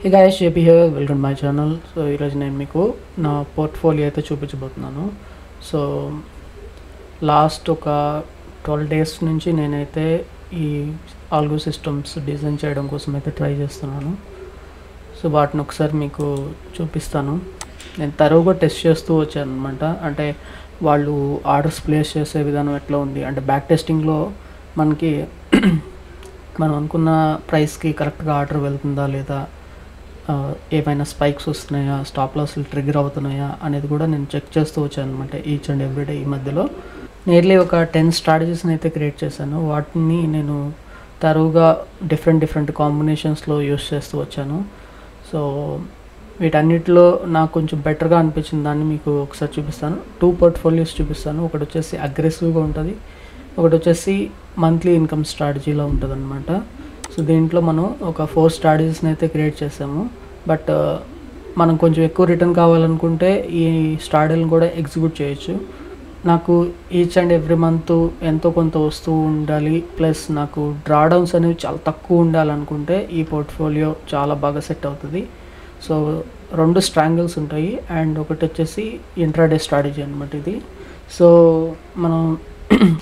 Hey guys, JP here. Welcome to my channel. So ఈరోజు నేను మీకు నా పోర్ట్ఫోలియో అయితే చూపించబోతున్నాను. సో లాస్ట్ ఒక 12 days నుంచి నేనైతే ఈ ఆల్గో సిస్టమ్స్ డిజైన్ చేయడం కోసం అయితే ట్రై చేస్తున్నాను. సో వాటిని ఒకసారి మీకు చూపిస్తాను. నేను తరువుగా టెస్ట్ చేస్తూ వచ్చాను అనమాట. అంటే వాళ్ళు ఆర్డర్స్ ప్లేస్ చేసే విధానం ఎట్లా ఉంది అంటే బ్యాక్ టెస్టింగ్లో మనకి మనం అనుకున్న ప్రైస్కి కరెక్ట్గా ఆర్డర్ వెళ్తుందా లేదా, ఏమైనా స్పైక్స్ వస్తున్నాయా, స్టాప్ లాస్లు ట్రిగర్ అవుతున్నాయా అనేది కూడా నేను చెక్ చేస్తూ వచ్చాను అనమాట ఈచ్ అండ్ ఎవ్రీడే. ఈ మధ్యలో నియర్లీ ఒక 10 స్ట్రాటజీస్ని అయితే క్రియేట్ చేశాను. వాటిని నేను తరువుగా డిఫరెంట్ కాంబినేషన్స్లో యూస్ చేస్తూ వచ్చాను. సో వీటన్నిటిలో నాకు కొంచెం బెటర్గా అనిపించిన దాన్ని మీకు ఒకసారి చూపిస్తాను. 2 పోర్ట్ఫోలియోస్ చూపిస్తాను. ఒకటి వచ్చేసి అగ్రెసివ్గా ఉంటుంది, ఒకటి వచ్చేసి మంత్లీ ఇన్కమ్ స్ట్రాటజీలో ఉంటుంది అనమాట. సో దీంట్లో మనం ఒక 4 స్ట్రాటజీస్ని అయితే క్రియేట్ చేసాము. బట్ మనం కొంచెం ఎక్కువ రిటర్న్ కావాలనుకుంటే ఈ స్ట్రాటజీని కూడా ఎగ్జిక్యూట్ చేయొచ్చు. నాకు ఈచ్ అండ్ ఎవ్రీ మంత్ ఎంతో కొంత వస్తూ ఉండాలి, ప్లస్ నాకు డ్రాడౌన్స్ అనేవి చాలా తక్కువ ఉండాలనుకుంటే ఈ పోర్ట్ఫోలియో చాలా బాగా సెట్ అవుతుంది. సో 2 స్ట్రాంగిల్స్ ఉంటాయి అండ్ ఒకటి వచ్చేసి ఇంట్రాడే స్ట్రాటజీ అనమాట ఇది. సో మనం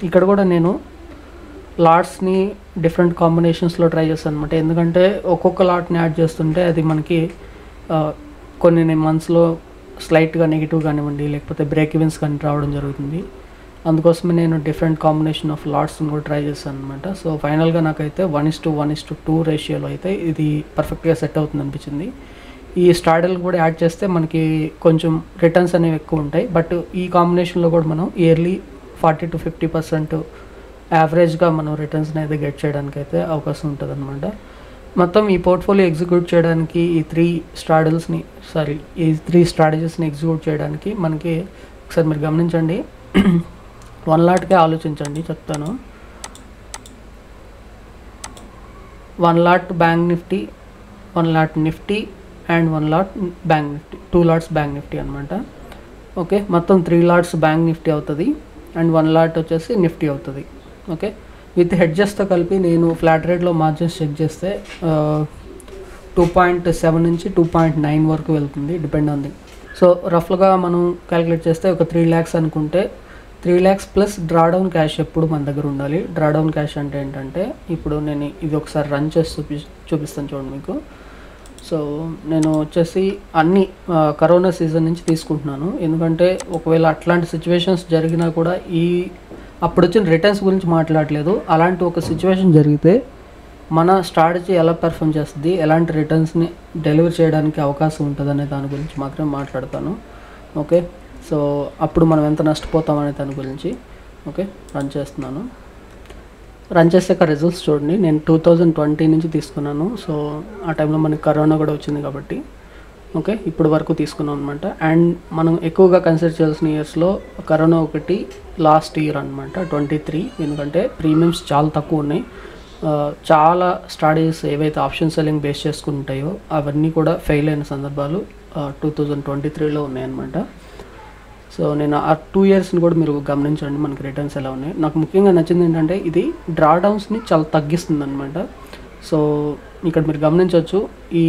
ఇక్కడ కూడా నేను లాట్స్ని డిఫరెంట్ కాంబినేషన్స్లో ట్రై చేస్తాను అనమాట. ఎందుకంటే ఒక్కొక్క లాట్ని యాడ్ చేస్తుంటే అది మనకి కొన్ని మంత్స్లో స్లైట్గా నెగిటివ్ కానివ్వండి, లేకపోతే బ్రేక్ ఈవెన్స్ కానీ రావడం జరుగుతుంది. అందుకోసమే నేను డిఫరెంట్ కాంబినేషన్ ఆఫ్ లాట్స్ని కూడా ట్రై చేస్తాను అనమాట. సో ఫైనల్గా నాకైతే 1:1:2 రేషియోలో అయితే ఇది పర్ఫెక్ట్గా సెట్ అవుతుంది అనిపించింది. ఈ స్ట్రాటజీలు కూడా యాడ్ చేస్తే మనకి కొంచెం రిటర్న్స్ అనేవి ఎక్కువ ఉంటాయి. బట్ ఈ కాంబినేషన్లో కూడా మనం ఇయర్లీ 40 to 50% యావరేజ్గా మనం రిటర్న్స్ని అయితే గెట్ చేయడానికి అయితే అవకాశం ఉంటుంది అనమాట. మొత్తం ఈ పోర్ట్ఫోలియో ఎగ్జిక్యూట్ చేయడానికి ఈ 3 స్ట్రాటజీస్ని ఎగ్జిక్యూట్ చేయడానికి మనకి ఒకసారి మీరు గమనించండి. 1 లాట్కే ఆలోచించండి, చెప్తాను. 1 lot bank Nifty, 1 lot Nifty and 1 lot bank Nifty, 2 LADS bank Nifty అనమాట. ఓకే, మొత్తం 3 లాట్స్ బ్యాంక్ నిఫ్టీ అవుతుంది అండ్ 1 లాట్ వచ్చేసి నిఫ్టీ అవుతుంది. ఓకే, విత్ హెడ్జెస్తో కలిపి నేను ఫ్లాట్ రేట్లో మార్జిన్స్ చెక్ చేస్తే 2.7 నుంచి 2.9 వరకు వెళ్తుంది, డిపెండ్ ఆన్ ది. సో రఫ్గా మనం క్యాలిక్యులేట్ చేస్తే ఒక 3 lakhs అనుకుంటే 3 lakhs ప్లస్ డ్రాడౌన్ క్యాష్ ఎప్పుడు మన దగ్గర ఉండాలి. డ్రాడౌన్ క్యాష్ అంటే ఏంటంటే ఇప్పుడు నేను ఇది ఒకసారి రన్ చేసి చూపిస్తాను చూడండి మీకు. సో నేను వచ్చేసి అన్ని కరోనా సీజన్ నుంచి తీసుకుంటున్నాను. ఎందుకంటే ఒకవేళ అట్లాంటి సిచ్యువేషన్స్ జరిగినా కూడా అప్పుడు వచ్చిన రిటర్న్స్ గురించి మాట్లాడలేదు. అలాంటి ఒక సిచ్యువేషన్ జరిగితే మన స్ట్రాటజీ ఎలా పెర్ఫామ్ చేస్తుంది, ఎలాంటి రిటర్న్స్ని డెలివర్ చేయడానికి అవకాశం ఉంటుంది అనే దాని గురించి మాత్రమే మాట్లాడతాను. ఓకే, సో అప్పుడు మనం ఎంత నష్టపోతాం అనే దాని గురించి. ఓకే, రన్ చేస్తున్నాను. రన్ చేసాక రిజల్ట్స్ చూడండి. నేను 2020 నుంచి తీసుకున్నాను. సో ఆ టైంలో మనకి కరోనా కూడా వచ్చింది కాబట్టి ఓకే ఇప్పుడు వరకు తీసుకున్నాం అనమాట. అండ్ మనం ఎక్కువగా కన్సిడర్ చేయాల్సిన ఇయర్స్లో కరోనా ఒకటి, లాస్ట్ ఇయర్ అనమాట 23. ఎందుకంటే ప్రీమియమ్స్ చాలా తక్కువ ఉన్నాయి. చాలా స్ట్రాటజీస్ ఏవైతే ఆప్షన్ సెల్లింగ్ బేస్ చేసుకుని ఉంటాయో అవన్నీ కూడా ఫెయిల్ అయిన సందర్భాలు 2023లో ఉన్నాయన్నమాట. సో నేను ఆ 2 yearsని కూడా మీరు గమనించండి, మనకి రిటర్న్స్ ఎలా ఉన్నాయి. నాకు ముఖ్యంగా నచ్చింది ఏంటంటే ఇది డ్రాడౌన్స్ని చాలా తగ్గిస్తుంది అనమాట. సో ఇక్కడ మీరు గమనించవచ్చు, ఈ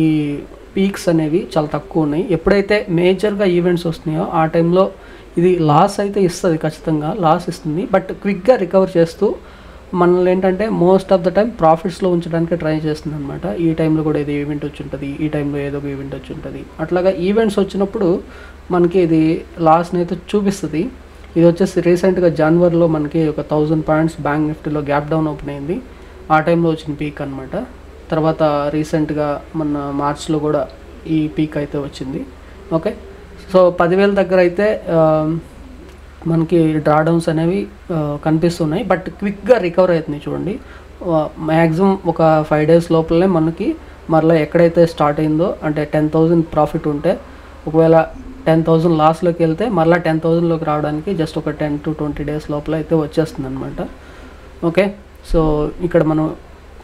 పీక్స్ అనేవి చాలా తక్కువ ఉన్నాయి. ఎప్పుడైతే మేజర్గా ఈవెంట్స్ వస్తున్నాయో ఆ టైంలో ఇది లాస్ అయితే ఇస్తుంది, ఖచ్చితంగా లాస్ ఇస్తుంది. బట్ క్విక్గా రికవర్ చేస్తూ మనల్ని ఏంటంటే మోస్ట్ ఆఫ్ ద టైం ప్రాఫిట్స్లో ఉంచడానికి ట్రై చేస్తుంది అనమాట. ఈ టైంలో కూడా ఏదో ఈవెంట్ వచ్చి ఉంటుంది, ఈ టైంలో ఏదో ఒక ఈవెంట్ వచ్చి ఉంటుంది. అట్లాగా ఈవెంట్స్ వచ్చినప్పుడు మనకి ఇది లాస్ని అయితే చూపిస్తుంది. ఇది వచ్చేసి రీసెంట్గా జనవరిలో మనకి ఒక 1000 points బ్యాంక్ నిఫ్టీలో గ్యాప్ డౌన్ ఓపెన్ అయింది. ఆ టైంలో వచ్చిన పీక్ అనమాట. తర్వాత రీసెంట్గా మన మార్చ్లో కూడా ఈ పీక్ అయితే వచ్చింది. ఓకే, సో 10,000 దగ్గర అయితే మనకి డ్రాడౌన్స్ అనేవి కనిపిస్తున్నాయి. బట్ క్విక్గా రికవర్ అవుతుంది చూడండి. మ్యాక్సిమం ఒక 5 days లోపలనే మనకి మరలా ఎక్కడైతే స్టార్ట్ అయిందో అంటే 10,000 ప్రాఫిట్ ఉంటే ఒకవేళ 10,000 లాస్లోకి వెళ్తే మరలా 10,000లోకి రావడానికి జస్ట్ ఒక 10 to 20 days లోపల అయితే వచ్చేస్తుంది అనమాట. ఓకే, సో ఇక్కడ మనం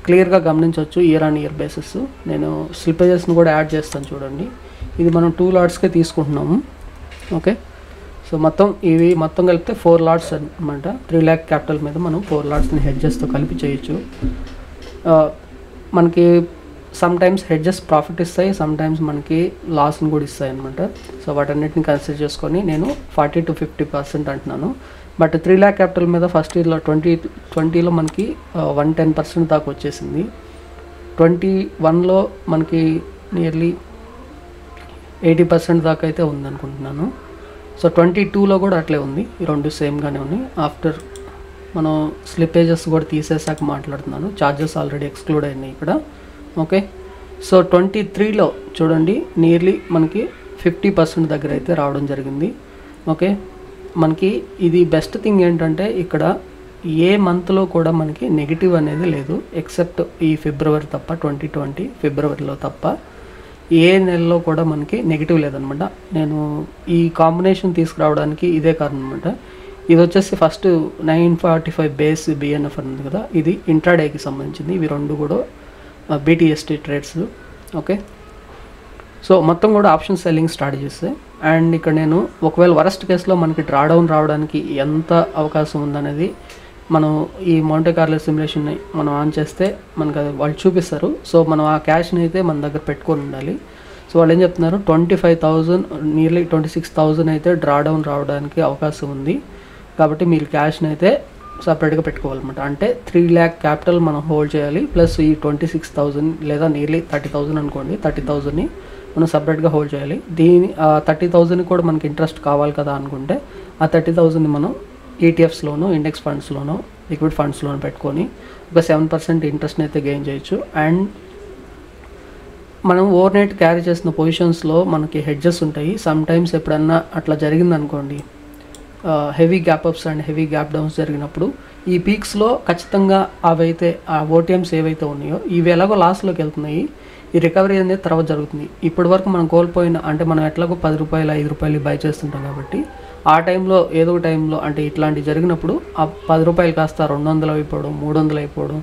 క్లియర్గా గమనించవచ్చు ఇయర్ ఆన్ ఇయర్ బేసిస్. నేను స్లిపేజెస్ని కూడా యాడ్ చేస్తాను చూడండి. ఇది మనం 2 లాట్స్కే తీసుకుంటున్నాము. ఓకే, సో ఇవి మొత్తం కలిపితే 4 లాట్స్ అనమాట. 3 lakh క్యాపిటల్ మీద మనం 4 లాట్స్ని హెడ్జెస్తో కలిపి చేయొచ్చు. మనకి సమ్ టైమ్స్ హెడ్జెస్ ప్రాఫిట్ ఇస్తాయి, సమ్ టైమ్స్ మనకి లాస్ని కూడా ఇస్తాయి అనమాట. సో వాటన్నిటిని కన్సిడర్ చేసుకొని నేను 40 to 50% అంటున్నాను. బట్ 3 lakh క్యాపిటల్ మీద ఫస్ట్ ఇయర్లో 2020లో మనకి 110% దాకా వచ్చేసింది. 21లో మనకి నియర్లీ 80% దాకా అయితే ఉందనుకుంటున్నాను. సో 22లో కూడా అట్లే ఉంది, ఈ రెండు సేమ్గానే ఉన్నాయి. ఆఫ్టర్ మనం స్లిప్పేజెస్ కూడా తీసేసాక మాట్లాడుతున్నాను, ఛార్జెస్ ఆల్రెడీ ఎక్స్క్లూడ్ అయినాయి ఇక్కడ. ఓకే, సో 23లో చూడండి నియర్లీ మనకి 50% దగ్గర అయితే రావడం జరిగింది. ఓకే, మనకి ఇది బెస్ట్ థింగ్ ఏంటంటే ఇక్కడ ఏ మంత్లో కూడా మనకి నెగిటివ్ అనేది లేదు, ఎక్సెప్ట్ ఈ ఫిబ్రవరి తప్ప, 2020 ఫిబ్రవరిలో తప్ప ఏ నెలలో కూడా మనకి నెగిటివ్ లేదనమాట. నేను ఈ కాంబినేషన్ తీసుకురావడానికి ఇదే కారణం అనమాట. ఇది వచ్చేసి ఫస్ట్ 945 బేస్ బిఎన్ఎఫ్ ఉంది కదా, ఇది ఇంట్రాడేకి సంబంధించింది. ఇవి రెండు కూడా బీటీఎస్టీ ట్రేడ్స్. ఓకే, సో మొత్తం కూడా ఆప్షన్ సెల్లింగ్ స్ట్రాటజీస్. అండ్ ఇక్కడ నేను ఒకవేళ వరస్ట్ కేసులో మనకి డ్రాడౌన్ రావడానికి ఎంత అవకాశం ఉందనేది మనం ఈ మోంటే కార్లో సిమ్యులేషన్ని మనం ఆన్ చేస్తే మనకు అది వాళ్ళు చూపిస్తారు. సో మనం ఆ క్యాష్ని అయితే మన దగ్గర పెట్టుకొని ఉండాలి. సో వాళ్ళు ఏం చెప్తున్నారు, 25,000 నియర్లీ 26,000 అయితే డ్రాడౌన్ రావడానికి అవకాశం ఉంది. కాబట్టి మీరు క్యాష్ని అయితే సపరేట్గా పెట్టుకోవాలన్నమాట. అంటే 3 lakh క్యాపిటల్ మనం హోల్డ్ చేయాలి, ప్లస్ ఈ 26,000 లేదా నియర్లీ 30,000 అనుకోండి, 30,000ని మనం సపరేట్గా హోల్డ్ చేయాలి. 30,000 కూడా మనకి ఇంట్రెస్ట్ కావాలి కదా అనుకుంటే ఆ 30,000ని మనం ఈటీఎఫ్స్లోనూ, ఇండెక్స్ ఫండ్స్లోనూ, లిక్విడ్ ఫండ్స్లోనూ పెట్టుకొని ఒక 7% ఇంట్రెస్ట్ని అయితే గెయిన్ చేయొచ్చు. అండ్ మనం ఓవర్ నైట్ క్యారీ చేసిన పొజిషన్స్లో మనకి హెడ్జెస్ ఉంటాయి. సమ్ టైమ్స్ ఎప్పుడన్నా అట్లా జరిగిందనుకోండి, heavy gap ups and heavy gap downs జరిగినప్పుడు ఈ పీక్స్లో ఖచ్చితంగా అవైతే ఆ ఓటీఎమ్స్ ఏవైతే ఉన్నాయో ఇవి ఎలాగో లాస్లోకి వెళ్తున్నాయి. ఈ రికవరీ అనేది తర్వాత జరుగుతుంది. ఇప్పటి వరకు మనం కోల్పోయిన, అంటే మనం ఎట్లాగో 10 రూపాయలు 5 రూపాయలు బై చేస్తుంటాం కాబట్టి ఆ టైంలో ఏదో టైంలో అంటే ఇట్లాంటివి జరిగినప్పుడు ఆ 10 రూపాయలు కాస్త 200 అయిపోవడం, 300 అయిపోవడం,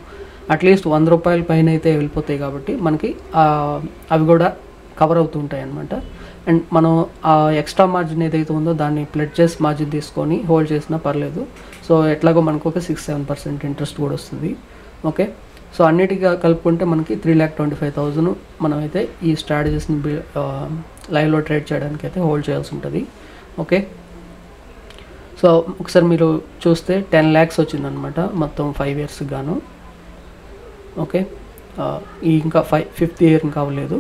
అట్లీస్ట్ 100 రూపాయల పైన అయితే వెళ్ళిపోతాయి. కాబట్టి మనకి అవి కూడా కవర్ అవుతూ ఉంటాయి అన్నమాట. అండ్ మనం ఆ ఎక్స్ట్రా మార్జిన్ ఏదైతే ఉందో దాన్ని ప్లెడ్జెస్ మార్జిన్ తీసుకొని హోల్డ్ చేసినా పర్లేదు. సో ఎట్లాగో మనకు ఒక 6-7% ఇంట్రెస్ట్ కూడా వస్తుంది. ఓకే, సో అన్నిటిగా కలుపుకుంటే మనకి 3,25,000 మనమైతే ఈ స్ట్రాటజీస్ని లైవ్లో ట్రేడ్ చేయడానికి అయితే హోల్డ్ చేయాల్సి ఉంటుంది. ఓకే, సో ఒకసారి మీరు చూస్తే 10 lakhs వచ్చిందనమాట మొత్తం 5 years గాను. ఓకే, ఇంకా 5th year ఇంకా అవ్వలేదు.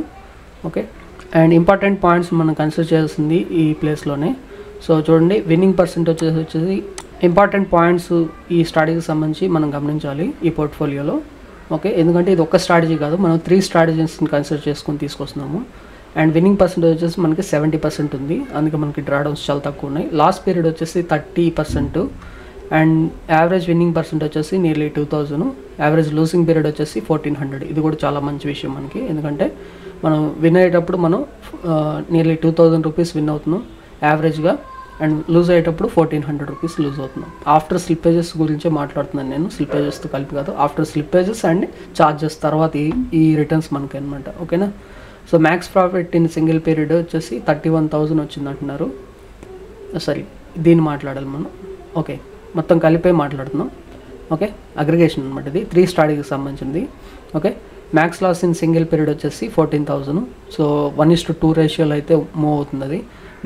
ఓకే, అండ్ ఇంపార్టెంట్ పాయింట్స్ మనం కన్సిడర్ చేయాల్సింది ఈ ప్లేస్లోనే. సో చూడండి, విన్నింగ్ పర్సెంటేజ్ వచ్చేసి ఇంపార్టెంట్ పాయింట్స్ ఈ స్ట్రాటజీకి సంబంధించి మనం గమనించాలి ఈ పోర్ట్ఫోలియోలో. ఓకే, ఎందుకంటే ఇది ఒక్క స్ట్రాటజీ కాదు, మనం 3 స్ట్రాటజీస్ని కన్సిడర్ చేసుకొని తీసుకొస్తున్నాము. అండ్ విన్నింగ్ పర్సెంటేజ్ వచ్చేసి మనకి 70% ఉంది, అందుకే మనకి డ్రాడౌన్స్ చాలా తక్కువ ఉన్నాయి. లాస్ట్ పీరియడ్ వచ్చేసి 30%. అండ్ యావరేజ్ విన్నింగ్ పర్సెంట్ వచ్చేసి నియర్లీ 2,000. యావరేజ్ లూసింగ్ పీరియడ్ వచ్చేసి 1,400. ఇది కూడా చాలా మంచి విషయం మనకి, ఎందుకంటే మనం విన్ అయ్యేటప్పుడు మనం నియర్లీ 2,000 రూపీస్ విన్ అవుతున్నాం యావరేజ్గా, అండ్ లూజ్ అయ్యేటప్పుడు 1,400 రూపీస్ లూజ్ అవుతున్నాం. ఆఫ్టర్ స్లిప్పేజెస్ గురించే మాట్లాడుతున్నాను నేను, స్లిప్పేజెస్తో కలిపి కాదు. ఆఫ్టర్ స్లిప్పేజెస్ అండ్ ఛార్జెస్ తర్వాత ఈ రిటర్న్స్ మనకి అనమాట. ఓకేనా, so max profit in single period వచ్చేసి 31,000 వచ్చింది అంటున్నారు. సారీ, దీన్ని మాట్లాడాలి మనం. ఓకే, మొత్తం కలిపే మాట్లాడుతున్నాం. ఓకే, అగ్రిగేషన్ అనమాట ఇది, 3 స్ట్రాటజీకి సంబంధించింది. Okay, max loss in single period వచ్చేసి 14,000. సో 1:2 రేషియోలో అయితే మూవ్ అవుతుంది అది.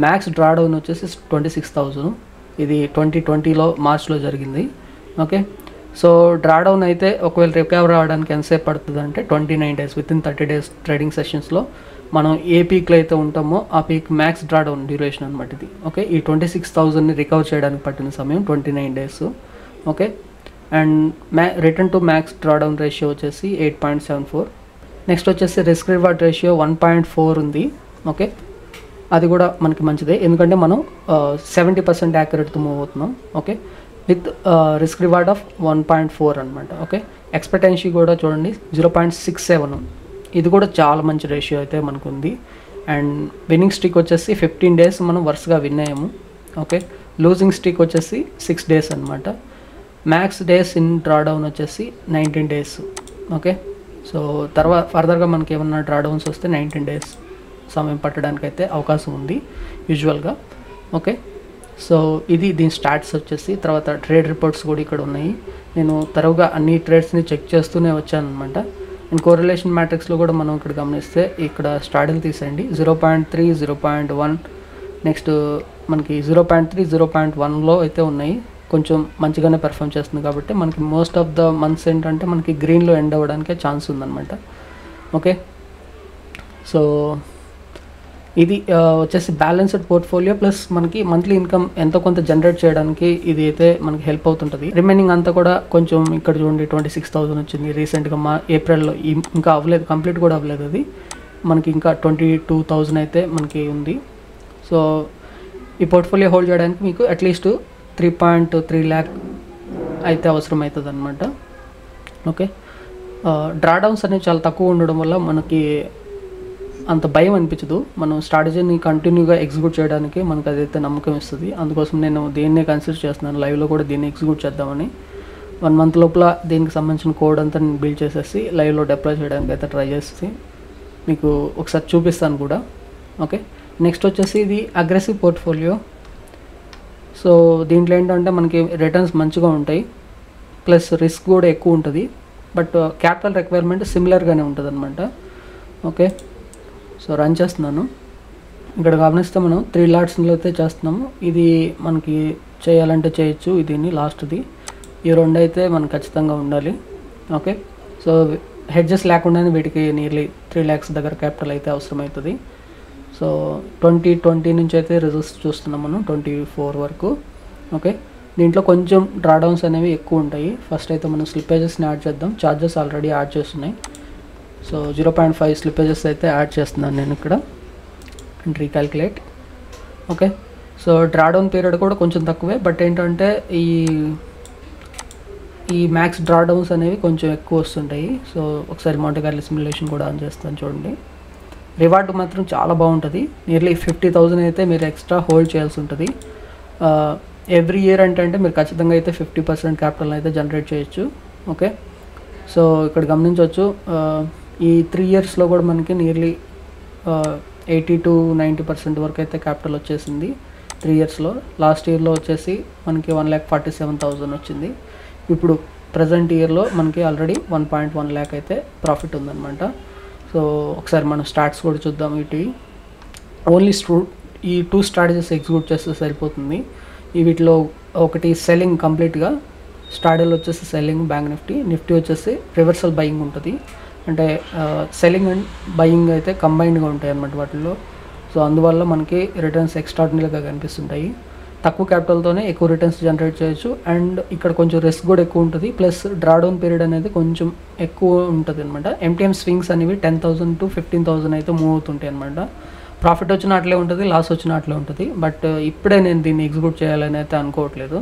మ్యాక్స్ డ్రాడౌన్ వచ్చేసి 26,000. ఇది 2020లో మార్చ్లో జరిగింది. ఓకే, సో డ్రాడౌన్ అయితే ఒకవేళ రికవర్ అవ్వడానికి ఎంతసేపు పడుతుంది అంటే 29 days, within 30 days trading సెషన్స్లో మనం ఏ పీక్లో అయితే ఉంటామో ఆ పీక్ మ్యాక్స్ డ్రాడౌన్ డ్యూరేషన్ అనమాట ఇది. ఓకే, ఈ 26,000ని రికవర్ చేయడానికి పట్టిన సమయం 29 days. Okay, and return to max drawdown ratio వచ్చేసి 8.74. నెక్స్ట్ వచ్చేసి రిస్క్ రివార్డ్ రేషియో 1.4 ఉంది. ఓకే, అది కూడా మనకి మంచిదే, ఎందుకంటే మనం 70% యాక్యురేట్తో మూవ్ అవుతున్నాం. Okay, with risk reward of 1.4 అనమాట. ఓకే, ఎక్స్పెక్టెన్సీ కూడా చూడండి 0.67. ఇది కూడా చాలా మంచి రేషియో అయితే మనకు ఉంది. అండ్ విన్నింగ్ స్ట్రీక్ వచ్చేసి 15 days మనం వరుసగా విన్ అయ్యాము. ఓకే, లూజింగ్ స్ట్రీక్ వచ్చేసి 6 days అనమాట. మ్యాక్స్ డేస్ ఇన్ డ్రాడౌన్ వచ్చేసి 19 days. ఓకే, సో తర్వాత ఫర్దర్గా మనకి ఏమన్నా డ్రాడౌన్స్ వస్తే 19 days సమయం పట్టడానికి అయితే అవకాశం ఉంది యూజువల్గా. ఓకే, సో ఇది దీని స్టాట్స్ వచ్చేసి. తర్వాత ట్రేడ్ రిపోర్ట్స్ కూడా ఇక్కడ ఉన్నాయి. నేను తరువుగా అన్ని ట్రేడ్స్ని చెక్ చేస్తూనే వచ్చాను అనమాట. అండ్ కోరిలేషన్ మ్యాట్రిక్స్లో కూడా మనం ఇక్కడ గమనిస్తే ఇక్కడ స్టాడిల్ తీసేయండి 0.3 0.1 నెక్స్ట్ మనకి 0.3 0.1లో అయితే ఉన్నాయి, కొంచెం మంచిగానే పెర్ఫామ్ చేస్తుంది కాబట్టి మనకి మోస్ట్ ఆఫ్ ద మంత్స్ ఏంటంటే మనకి గ్రీన్లో ఎండ్ అవ్వడానికే ఛాన్స్ ఉందన్నమాట. ఓకే, సో ఇది వచ్చేసి బ్యాలెన్స్డ్ పోర్ట్ఫోలియో ప్లస్ మనకి మంత్లీ ఇన్కమ్ ఎంతో కొంత జనరేట్ చేయడానికి ఇది అయితే మనకి హెల్ప్ అవుతుంటుంది. రిమైనింగ్ అంతా కూడా కొంచెం ఇక్కడ చూడండి 26,000 వచ్చింది రీసెంట్గా ఏప్రిల్లో, ఇంకా అవ్వలేదు, కంప్లీట్ కూడా అవ్వలేదు, అది మనకి ఇంకా 22,000 అయితే మనకి ఉంది. సో ఈ పోర్ట్ఫోలియో హోల్డ్ చేయడానికి మీకు అట్లీస్ట్ 3.3 lakh అయితే అవసరం అవుతుంది అనమాట. ఓకే, డ్రాడౌన్స్ అనేవి చాలా తక్కువ ఉండడం వల్ల మనకి అంత భయం అనిపించదు, మనం స్ట్రాటజీని కంటిన్యూగా ఎగ్జిక్యూట్ చేయడానికి మనకు అదైతే నమ్మకం ఇస్తుంది. అందుకోసం నేను దీన్నే కన్సిడర్ చేస్తున్నాను, లైవ్లో కూడా దీన్ని ఎగ్జిక్యూట్ చేద్దామని. 1 month లోపల దీనికి సంబంధించిన కోడ్ అంతా నేను బిల్డ్ చేసేసి లైవ్లో డిప్లాయ్ చేయడానికి అయితే ట్రై చేసి మీకు ఒకసారి చూపిస్తాను కూడా. ఓకే, నెక్స్ట్ వచ్చేసి ఇది అగ్రెసివ్ పోర్ట్ఫోలియో. సో దీంట్లో ఏంటంటే మనకి రిటర్న్స్ మంచిగా ఉంటాయి ప్లస్ రిస్క్ కూడా ఎక్కువ ఉంటుంది, బట్ క్యాపిటల్ రిక్వైర్మెంట్ సిమిలర్గానే ఉంటుంది అనమాట. ఓకే, సో రన్ చేస్తున్నాను. ఇక్కడ గమనిస్తే మనం 3 లాట్స్లో అయితే చేస్తున్నాము. ఇది మనకి చేయాలంటే చేయొచ్చు, దీన్ని లాస్ట్ది, ఈ 2 అయితే మనకు ఖచ్చితంగా ఉండాలి. ఓకే, సో హెడ్జెస్ లేకుండానే వీటికి నియర్లీ 3 lakhs దగ్గర క్యాపిటల్ అయితే అవసరమవుతుంది. సో 2020 నుంచి అయితే రిజల్ట్స్ చూస్తున్నాం మనం 24 వరకు. ఓకే, దీంట్లో కొంచెం డ్రాడౌన్స్ అనేవి ఎక్కువ ఉంటాయి. ఫస్ట్ అయితే మనం స్లిప్పేజెస్ని యాడ్ చేద్దాం. ఛార్జెస్ ఆల్రెడీ యాడ్ చేస్తున్నాయి. సో 0.5 స్లిప్పేజెస్ అయితే యాడ్ చేస్తున్నాను నేను ఇక్కడ and recalculate. Okay, so drawdown period కూడా కొంచెం తక్కువే, బట్ ఏంటంటే ఈ మ్యాక్స్ డ్రాడౌన్స్ అనేవి కొంచెం ఎక్కువ వస్తుంటాయి. సో ఒకసారి మోంటే కార్లో సిమ్యులేషన్ కూడా ఆన్ చేస్తాను చూడండి. రివార్డ్ మాత్రం చాలా బాగుంటుంది, నియర్లీ 50,000 అయితే మీరు ఎక్స్ట్రా హోల్డ్ చేయాల్సి ఉంటుంది. ఎవ్రీ ఇయర్ అంటే మీరు ఖచ్చితంగా అయితే 50% క్యాపిటల్ అయితే జనరేట్ చేయొచ్చు. ఓకే, సో ఇక్కడ గమనించవచ్చు ఈ 3 yearsలో కూడా మనకి నియర్లీ 80 to 90% వరకు అయితే క్యాపిటల్ వచ్చేసింది 3 yearsలో. లాస్ట్ ఇయర్లో వచ్చేసి మనకి 1,47,000 వచ్చింది. ఇప్పుడు ప్రజెంట్ ఇయర్లో మనకి ఆల్రెడీ 1.1 lakh అయితే ప్రాఫిట్ ఉందన్నమాట. సో ఒకసారి మనం స్టార్ట్స్ కూడా చూద్దాం. ఓన్లీ ఈ 2 స్ట్రాటజీస్ ఎగ్జిక్యూట్ చేస్తే సరిపోతుంది. వీటిలో ఒకటి సెల్లింగ్ కంప్లీట్గా, స్టాడిల్ వచ్చేసి సెల్లింగ్ బ్యాంక్ నిఫ్టీ వచ్చేసి రివర్సల్ బయింగ్ ఉంటుంది, అంటే సెల్లింగ్ అండ్ బయింగ్ అయితే కంబైన్డ్గా ఉంటాయి అన్నమాట వాటిల్లో. సో అందువల్ల మనకి రిటర్న్స్ ఎక్స్ట్రాడినరీగా కనిపిస్తుంటాయి. తక్కువ క్యాపిటల్తోనే ఎక్కువ రిటర్న్స్ జనరేట్ చేయొచ్చు అండ్ ఇక్కడ కొంచెం రిస్క్ కూడా ఎక్కువ ఉంటుంది, ప్లస్ డ్రాడౌన్ పీరియడ్ అనేది కొంచెం ఎక్కువ ఉంటుంది అనమాట. ఎంటీఎం స్వింగ్స్ అనేవి 10,000 to 15,000 అయితే మూవ్ అవుతుంటాయి అనమాట. ప్రాఫిట్ వచ్చిన అట్లే ఉంటుంది, లాస్ వచ్చిన అట్లే ఉంటుంది. బట్ ఇప్పుడే నేను దీన్ని ఎగ్జిక్యూట్ చేయాలని అయితే అనుకోవట్లేదు.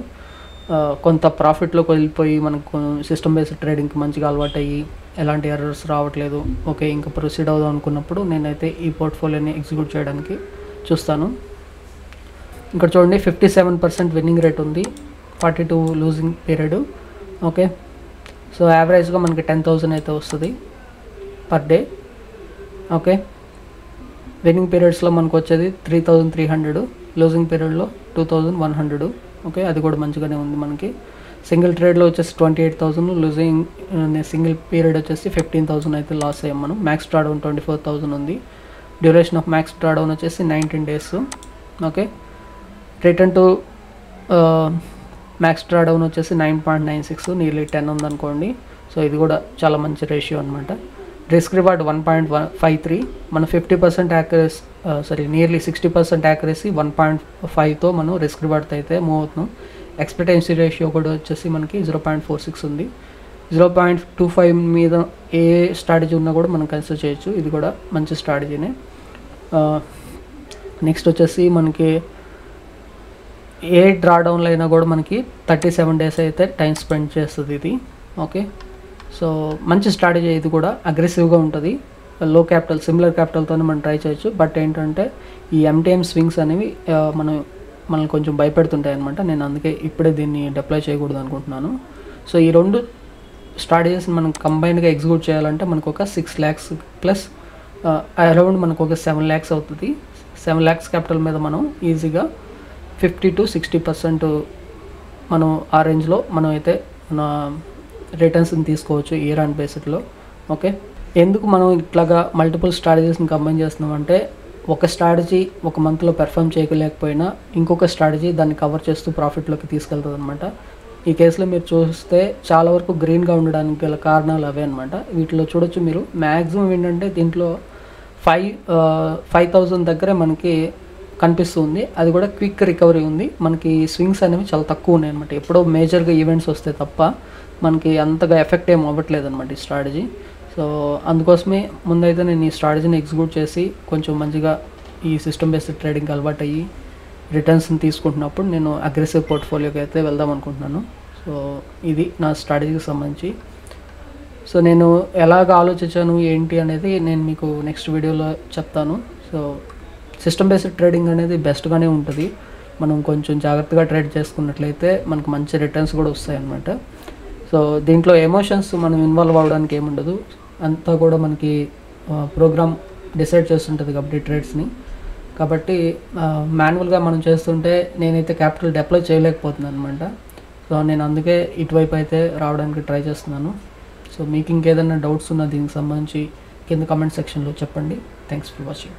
కొంత ప్రాఫిట్లోకి వెళ్ళిపోయి మనకు సిస్టమ్ బేస్డ్ ట్రేడింగ్కి మంచిగా అలవాటు అయ్యి ఎలాంటి ఎర్రర్స్ రావట్లేదు, ఓకే ఇంకా ప్రొసీడ్ అవుదాం అనుకున్నప్పుడు నేనైతే ఈ పోర్ట్ఫోలియోని ఎగ్జిక్యూట్ చేయడానికి చూస్తాను. ఇక్కడ చూడండి 57% విన్నింగ్ రేట్ ఉంది, 42 లూజింగ్ పీరియడ్. ఓకే, సో యావరేజ్గా మనకి 10,000 అయితే వస్తుంది పర్ డే. ఓకే, విన్నింగ్ పీరియడ్స్లో మనకు వచ్చేది 3,300, లూజింగ్ పీరియడ్లో 2,100. ఓకే, అది కూడా మంచిగానే ఉంది మనకి. సింగిల్ ట్రేడ్లో వచ్చేసి 28,000, లూజింగ్ సింగిల్ పీరియడ్ వచ్చేసి 15,000 అయితే లాస్ అయ్యాం మనం. మ్యాక్స్ డ్రాడౌన్ 24,000 ఉంది. డ్యూరేషన్ ఆఫ్ మ్యాక్స్ డ్రాడౌన్ వచ్చేసి 19 days. Okay, return to max drawdown వచ్చేసి 9.96, నియర్లీ 10 ఉందనుకోండి. సో ఇది కూడా చాలా మంచి రేషియో అనమాట. రిస్క్ రివార్డ్ 1.53, మన 50% యాక్యురసీ నియర్లీ 60% యాక్యురసీ 1.5తో మనం రిస్క్ రివార్డ్తో అయితే మూవ్ అవుతున్నాం. ఎక్స్పెక్టెన్సీ రేషియో కూడా వచ్చేసి మనకి 0.46 ఉంది. 0.25 మీద ఏ స్ట్రాటజీ ఉన్నా కూడా మనం కన్సిడర్ చేయొచ్చు, ఇది కూడా మంచి స్ట్రాటజీనే. నెక్స్ట్ వచ్చేసి మనకి ఏ డ్రాడౌన్లో అయినా కూడా మనకి 37 days అయితే టైం స్పెండ్ చేస్తుంది ఇది. ఓకే, సో మంచి స్ట్రాటజీ, ఇది కూడా అగ్రెసివ్గా ఉంటుంది. లో క్యాపిటల్, సిమిలర్ క్యాపిటల్తోనే మనం ట్రై చేయొచ్చు. బట్ ఏంటంటే ఈ ఎంటీఎం స్వింగ్స్ అనేవి మనల్ని కొంచెం భయపెడుతుంటాయి అనమాట. నేను అందుకే ఇప్పుడే దీన్ని డిప్లాయ్ చేయకూడదు అనుకుంటున్నాను. సో ఈ 2 స్ట్రాటజీస్ మనం కంబైన్డ్గా ఎగ్జిక్యూట్ చేయాలంటే మనకు ఒక 6 lakhs ప్లస్ అరౌండ్ మనకు ఒక 7 lakhs అవుతుంది. 7 lakhs క్యాపిటల్ మీద మనం ఈజీగా 50 to 60% మనం ఆ రేంజ్లో మనం అయితే మన రిటర్న్స్ని తీసుకోవచ్చు ఇయర్ ఆన్ బేసిస్లో. ఓకే, ఎందుకు మనం ఇట్లాగా మల్టిపుల్ స్ట్రాటజీస్ని కంబైన్ చేస్తున్నామంటే ఒక స్ట్రాటజీ ఒక మంత్లో పెర్ఫామ్ చేయలేకపోయినా ఇంకొక స్ట్రాటజీ దాన్ని కవర్ చేస్తూ ప్రాఫిట్లోకి తీసుకెళ్తుంది అనమాట. ఈ కేసులో మీరు చూస్తే చాలా వరకు గ్రీన్గా ఉండడానికి గల కారణాలు అవే అనమాట. వీటిలో చూడొచ్చు మీరు మ్యాక్సిమం ఏంటంటే దీంట్లో 5,000 దగ్గరే మనకి కనిపిస్తుంది. అది కూడా క్విక్ రికవరీ ఉంది. మనకి స్వింగ్స్ అనేవి చాలా తక్కువ ఉన్నాయి అనమాట. ఎప్పుడో మేజర్గా ఈవెంట్స్ వస్తే తప్ప మనకి అంతగా ఎఫెక్ట్ ఏం అవ్వట్లేదు అనమాట ఈ స్ట్రాటజీ. సో అందుకోసమే ముందైతే నేను ఈ స్ట్రాటజీని ఎగ్జిక్యూట్ చేసి కొంచెం మంచిగా ఈ సిస్టమ్ బేస్డ్ ట్రేడింగ్కి అలవాటు అయ్యి రిటర్న్స్ని తీసుకుంటున్నప్పుడు నేను అగ్రెసివ్ పోర్ట్ఫోలియోకి అయితే వెళ్దాం అనుకుంటున్నాను. సో ఇది నా స్ట్రాటజీకి సంబంధించి. సో నేను ఎలాగ ఆలోచించాను ఏంటి అనేది నేను మీకు నెక్స్ట్ వీడియోలో చెప్తాను. సో సిస్టమ్ బేస్డ్ ట్రేడింగ్ అనేది బెస్ట్గానే ఉంటుంది. మనం కొంచెం జాగ్రత్తగా ట్రేడ్ చేసుకున్నట్లయితే మనకు మంచి రిటర్న్స్ కూడా వస్తాయి అన్నమాట. సో దీంట్లో ఎమోషన్స్ మనం ఇన్వాల్వ్ అవ్వడానికి ఏముండదు, అంతా కూడా మనకి ప్రోగ్రామ్ డిసైడ్ చేస్తుంటుంది కాబట్టి ట్రేడ్స్ని. కాబట్టి మాన్యువల్గా మనం చేస్తుంటే నేనైతే క్యాపిటల్ డిప్లాయ్ చేయలేకపోతున్నాను అనమాట. సో నేను అందుకే ఇటువైపు అయితే రావడానికి ట్రై చేస్తున్నాను. సో మీకు ఇంకేదైనా డౌట్స్ ఉన్నా దీనికి సంబంధించి కింద కామెంట్ సెక్షన్లో చెప్పండి. Thanks for watching.